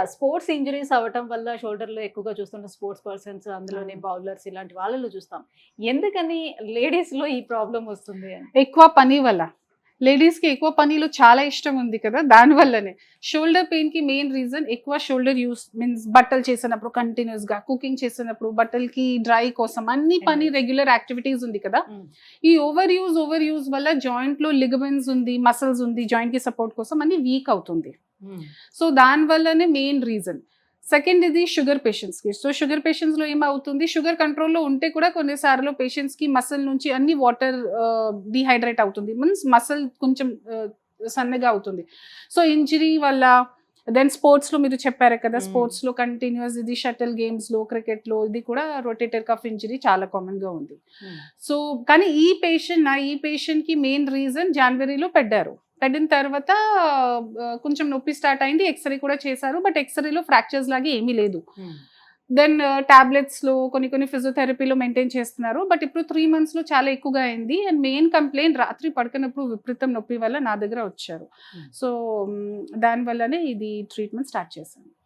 Sports injuries అవ్వటం వల్ల షోల్డర్‌లో ఎక్కువగా చూస్తున్న స్పోర్ట్స్ పర్సన్స్ అందులోని అవును. బౌలర్స్ ఇలాంటి వాళ్ళలో చూస్తాం. ఎందుకని లేడీస్‌లో ఈ ప్రాబ్లమ్ వస్తుంది అని? ఎక్కువ పని వల్ల. లేడీస్‌కి ఎక్కువ పనిలో చాలా ఇష్టం ఉంది కదా! దానివల్లనే. షోల్డర్ పెయిన్‌కి మెయిన్ రీజన్ ఎక్కువ షోల్డర్ యూస్ మీన్స్ బట్టలు చేసినప్పుడు కంటిన్యూయస్‌గా, కుకింగ్ చేసినప్పుడు, బట్టలకి డ్రై కోసం అన్ని పని Energy. రెగ్యులర్ యాక్టివిటీస్ ఉంది కదా! హ్మ్. ఈ ఓవర్ యూజ్ వల్ల జాయింట్‌లో లిగమెంట్స్ ఉంది, మసిల్స్ ఉంది, జాయింట్‌కి సపోర్ట్ కోసం అన్ని వీక్ అవుతుంది. హ్మ్. సో దానివల్లనే మెయిన్ రీజన్. సెకండ్ ఇది షుగర్ పేషెంట్స్‌కి. సో షుగర్ పేషెంట్స్‌లో ఏమవుతుంది, షుగర్ కంట్రోల్‌లో ఉంటే కూడా కొన్నిసార్లు పేషెంట్స్‌కి మసిల్ నుంచి అన్ని వాటర్ డీహైడ్రేట్ అవుతుంది. మీన్స్ మసిల్ కొంచెం సన్నగా అవుతుంది. సో ఇంజరీ వల్ల దెన్ స్పోర్ట్స్‌లో మీరు చెప్పారు కదా! Hmm. స్పోర్ట్స్‌లో కంటిన్యూయస్ ఇది షటిల్ గేమ్స్‌లో, క్రికెట్‌లో ఇది కూడా రొటేటర్ కఫ్ ఇంజరీ చాలా కామన్‌గా ఉంది. Hmm. సో కానీ ఈ పేషెంట్‌కి మెయిన్ రీజన్ జనవరిలో పెట్టారు. పెట్టిన తర్వాత కొంచెం నొప్పి స్టార్ట్ అయింది. ఎక్స్‌రే కూడా చేశారు. బట్ ఎక్స్‌రేలో ఫ్రాక్చర్స్ లాగా ఏమీ లేదు. Hmm. దెన్ టాబ్లెట్స్‌లో కొన్ని ఫిజియోథెరపీలో మెయింటైన్ చేస్తున్నారు. బట్ ఇప్పుడు 3 మంత్స్‌లో చాలా ఎక్కువగా అయింది. అండ్ మెయిన్ కంప్లెయింట్ రాత్రి పడుకున్నప్పుడు విపరీతం నొప్పి వల్ల నా దగ్గర వచ్చారు. Hmm. సో దానివల్లనే ఇది ట్రీట్మెంట్ స్టార్ట్ చేశాను.